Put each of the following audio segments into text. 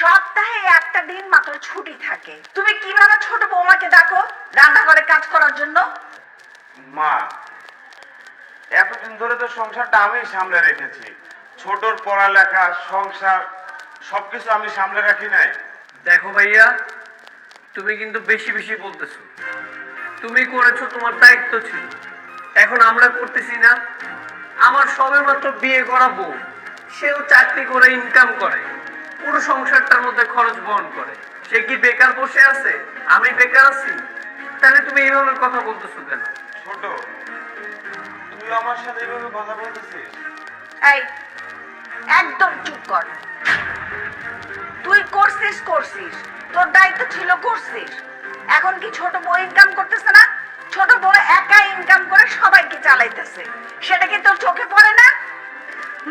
সপ্তাহে একটা দিন মাত্র ছুটি থাকে, তুমি কিভাবে ছোট বৌমাকে ডাকো রান্নাঘরে কাজ করার জন্য? মা, এতদিন ধরে তো সংসারটা আমি সামলে রেখেছি। ছোটর পড়ালেখা, সংসার সবকিছু আমি সামলে রাখি নাই। দেখো ভাইয়া, তুমি কিন্তু বেশি বেশি বলতেছো। তুমি করেছো, তোমার দায়িত্ব ছিল, এখন আমরা করতেছি না। আমার সবেমাত্র বিয়ে করা বউ, সেও চাকরি করে ইনকাম করে, পুরো সংসারটার মধ্যে খরচ বহন করে। সে কি বেকার বসে আছে? আমি বেকার আছি? তাহলে তুমি এইভাবে কথা বলতেছো কেন? ছোট, তুই আমার সাথে এইভাবে কথা বলতেছিস? এই, একদম চুপ কর। তুই করছিস তোর দায়িত্ব ছিল, করছিস। এখন কি ছোট বউ ইনকাম করতেছে না? ছোট বউ একা ইনকাম করে সবাইকে চালাইতেছে, সেটা কি তোর চোখে পড়ে না?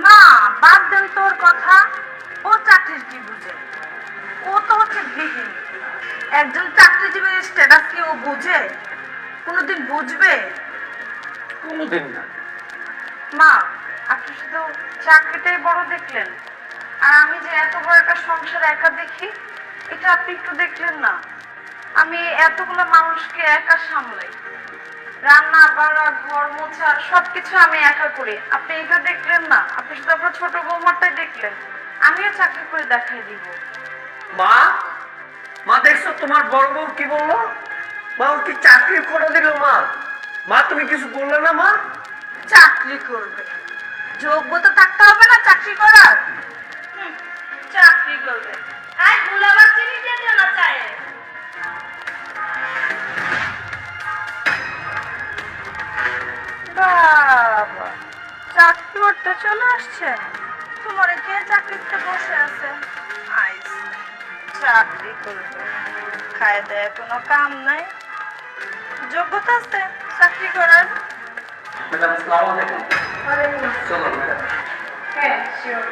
মা, বাদ দেন তোর কথা। ও চাকরির কি বুঝে? ও তো হচ্ছে গৃহিণী। একজন চাকরিজীবীর স্ট্যাটাস কি ও বুঝে? কোনোদিন বুঝবে? কোনোদিন না। মা, আপনি শুধু চাকরিটাই বড় দেখলেন, আর আমি যে এত বড় একটা সংসার একা দেখি, এটা আপনি একটু দেখলেন না? আমি এতগুলো মানুষকে একা সামলাই, রান্না বাড়া, ঘর মোছা সবকিছু আমি একা করি। আপনি এটা দেখলেন না? আপনি শুধু আপনার ছোট বৌমাটাই দেখলেন। আমিও চাকরি করে দেখাই দিব। মা, মা দেখছো তোমার বড় বউ কি বললো? মা, ও কি চাকরি করে দিল? মা, মা তুমি কিছু বললে না? মা, চাকরি করবে, যোগ্যতা থাকতে হবে না চাকরি করার? চাকরি করবে। আয় গুলাবার চিনি দিয়ে দিও না চায়ে। বাবা, চাকরি করতে চলে আসছেন? তোমার কে চাকরিতে বসে আছে? আইস, চাকরি করবে, খায় দেয় কোনো কাম নাই, যোগ্যতা আছে চাকরি করার? ম্যাডাম আসসালামু আলাইকুম। চলো ম্যাডাম। হ্যাঁ, শিওর।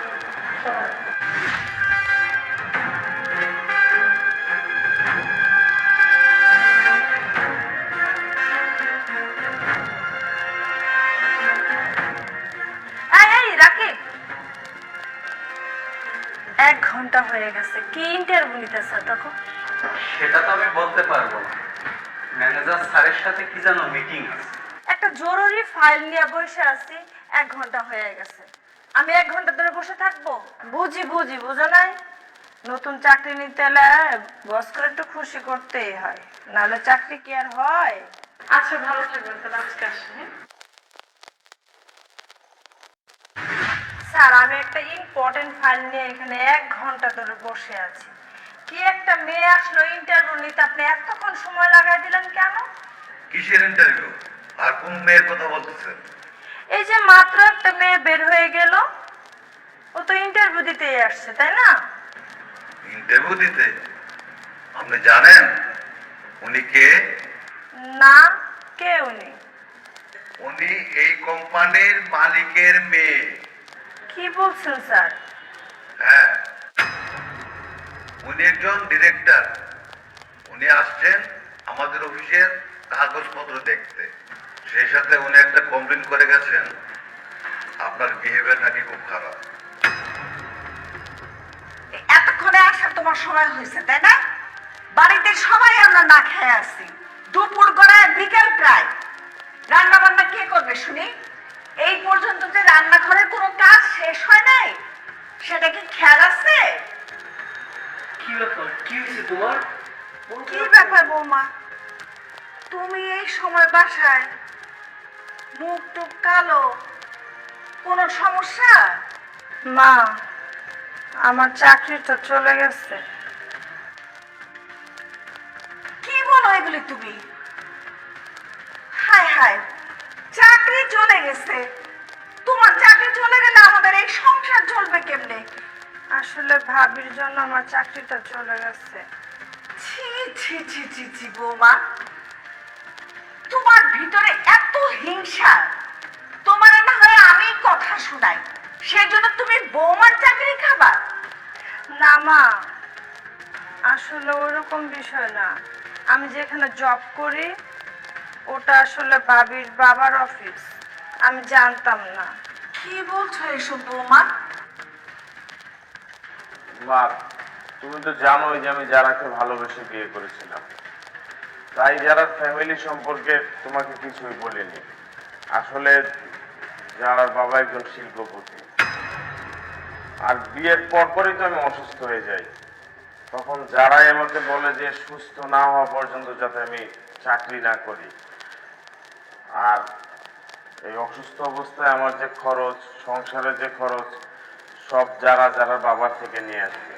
রাকিব, 1 ঘন্টা হয়ে গেছে, কি ইন্টারভিউ নিতেছে তখন? সেটা তো আমি বলতে পারবো না, ম্যানেজার স্যারের সাথে কি যেন মিটিং আছে। একটা জরুরি ফাইল নিয়ে বসে আছি, 1 ঘন্টা হয়ে গেছে। আমি 1 ঘন্টা ধরে বসে থাকবো? বুঝি বুঝো নাই? নতুন চাকরি নিতে এলে বসকে একটু খুশি করতেই হয়, নাহলে চাকরি কি আর হয়? আচ্ছা, ভালো থাকবেন তাহলে, আজকে আসেন। স্যার, আমি একটা ইম্পর্টেন্ট ফাইল নিয়ে এখানে 1 ঘন্টা ধরে বসে আছি। কি একটা মেয়ে আসলো ইন্টারভিউ নিতে, আপনি এতক্ষণ সময় লাগাই দিলেন কেন? কিসের ইন্টারভিউ আর কোন মেয়ের কথা বলতেছেন? এই যে মাত্র একটা মেয়ে বের হয়ে গেল, ও তো ইন্টারভিউ দিতেই আসছে, তাই না? ইন্টারভিউ দিতে? আপনি জানেন উনি কে? না, কে উনি? উনি এই কোম্পানির মালিকের মেয়ে। কি বলছেন স্যার? হ্যাঁ, উনি একজন ডিরেক্টর। উনি আসছেন আমাদের অফিসের কাগজপত্র দেখতে। সেই সাথে উনি একটা কমপ্লেন করে গেছেন, আপনার বিহেভিয়ার নাকি খুব খারাপ। এতক্ষণে আসার তোমার সময় হয়েছে, তাই না? বাড়িতে সবাই আমরা না খেয়ে আসছি, দুপুর গড়ায় বিকেল প্রায়। রান্না বান্না কে করবে শুনি? এই পর্যন্ত যে রান্নাঘরের কোনো কাজ শেষ হয় নাই, সেটা কি খেয়াল আছে? কি ব্যাপার? কি হয়েছে তোমার? কি ব্যাপার বৌমা, তুমি এই সময় বাসায়? মুখ টুক কালো, কোনো সমস্যা? মা, আমার চাকরি তো চলে গেছে। কি বলো এগুলি তুমি? হায় হায়, চাকরি চলে গেছে? তোমার চাকরি চলে গেলে আমাদের এই সংসার চলবে কেমনে? আসলে ভাবির জন্য আমার চাকরিটা চলে গেছে। ছি ছি ছি ছি ছি বৌমা, তোমার ভিতরে এত হিংসা, তোমার না হয় আমি কথা শোনাই, সেজন্য তুমি বৌমার চাকরি খাবা? না মা, আসলে ওরকম বিষয় না। আমি যেখানে জব করি ওটা আসলে ভাবির বাবার অফিস, আমি জানতাম না। কি বলছো এসব বৌমা? মা, তুমি তো জানোই যে আমি যারাকে ভালোবেসে বিয়ে করেছিলাম, তাই যারা ফ্যামিলি সম্পর্কে তোমাকে কিছুই বলিনি। আসলে যারার বাবা একজন শিল্পপতি, আর বিয়ের পরপরই তো আমি অসুস্থ হয়ে যাই। তখন যারাই আমাকে বলে যে সুস্থ না হওয়া পর্যন্ত যাতে আমি চাকরি না করি, আর এই অসুস্থ অবস্থায় আমার যে খরচ, সংসারের যে খরচ, সব যারা যারা বাবার থেকে নিয়ে আসবে।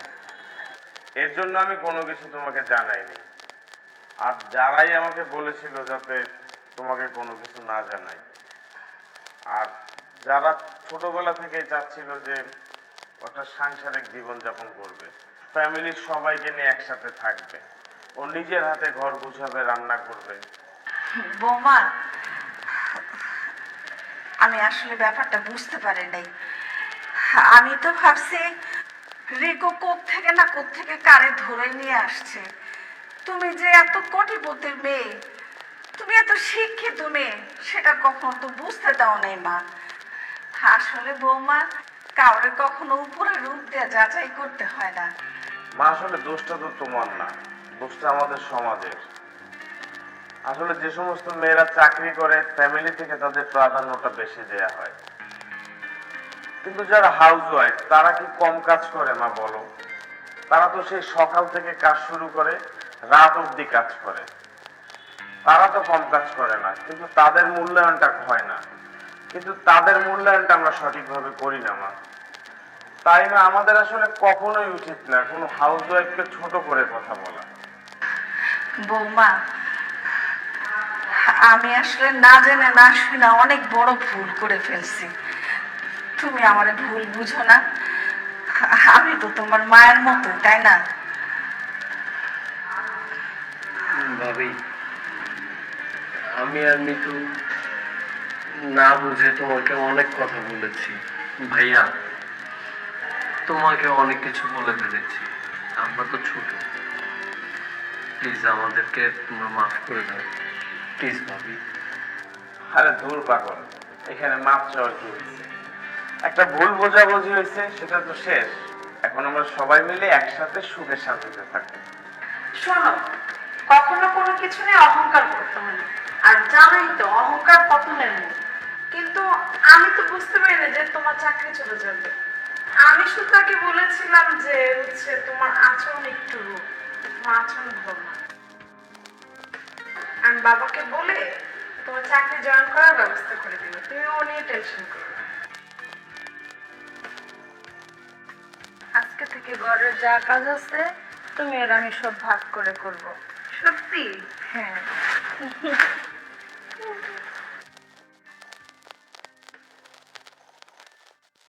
এর জন্য আমি কোনো কিছু তোমাকে জানাইনি। আর যারাই আমাকে বলেছিল যাতে তোমাকে কোনো কিছু না জানাই, আর যারা ছোটবেলা থেকে চাচ্ছিল যে একটা সাংসারিক জীবন যাপন করবে, ফ্যামিলির সবাইকে নিয়ে একসাথে থাকবে, ও নিজের হাতে ঘর গুছাবে, রান্না করবে। বৌমা, আমি আসলে ব্যাপারটা বুঝতে পারি নাই। আমি তো ভাবছি রিকো কোত্থেকে না কোত্থেকে কারে ধরে নিয়ে আসছে। তুমি যে এত কোটিপতির মেয়ে, তুমি এত শিক্ষিত মেয়ে, সেটা কখনো তো বুঝতে দাও নাই মা। আসলে বৌমা, কাউরে কখনো উপরে রূপ দিয়ে যাচাই করতে হয় না। মা, আসলে দোষটা তো তোমার না, দোষটা আমাদের সমাজের। আসলে যে সমস্ত মেয়েরা চাকরি করে, ফ্যামিলি থেকে তাদের প্রাধান্যটা বেশি দেয়া হয়। কিন্তু যারা হাউস ওয়াইফ, তারা কি কম কাজ করে মা বলো? তারা তো সেই সকাল থেকে কাজ শুরু করে রাত অবধি কাজ করে। তারা তো কম কাজ করে না, কিন্তু তাদের মূল্যায়নটা হয় না। কিন্তু তাদের মূল্যায়নটা আমরা সঠিকভাবে করি না মা। তাই না, আমাদের আসলে কখনোই উচিত না কোনো হাউস ওয়াইফকে ছোট করে কথা বলা। বৌমা, আমি আসলে না জেনে না শুনে অনেক বড় ভুল করে ফেলছি। তুমি আমার ভুল বুঝো না। আমি তো তোমার মায়ের মতো, তাই না? ভাবি, আমি আর মিতু না বুঝে তোমাকে অনেক কথা বলেছি। ভাইয়া, তোমাকে অনেক কিছু বলে ফেলেছি। আমরা তো ছোট, প্লিজ আমাদেরকে তোমরা মাফ করে দাও, প্লিজ ভাবি। আরে দূর পাগল, এখানে মাপ চাওয়ার কি হয়েছে? একটা ভুল বোঝাবুঝি হয়েছে, সেটা তো শেষ। এখন আমরা সবাই মিলে একসাথে সুখে শান্তিতে থাকবো। শোনো, কখনো কোনো কিছু নিয়ে অহংকার করতে হয় না। আর জানোই তো অহংকার পতনের মূল। কিন্তু আমি তো বুঝতে পারি না যে তোমার চাকরি চলে যাবে। আমি শুধু তাকে বলেছিলাম যে হচ্ছে তোমার আচরণ একটু রূপ, তোমার আচরণ ভালো না। আমি বাবাকে বলে তোমার চাকরি জয়েন করার ব্যবস্থা করে দিল। তুমি ও নিয়ে টেনশন করো না। আজকে থেকে ঘরের যা কাজ আছে তুমি আর আমি সব ভাগ করে করব। সত্যি? হ্যাঁ।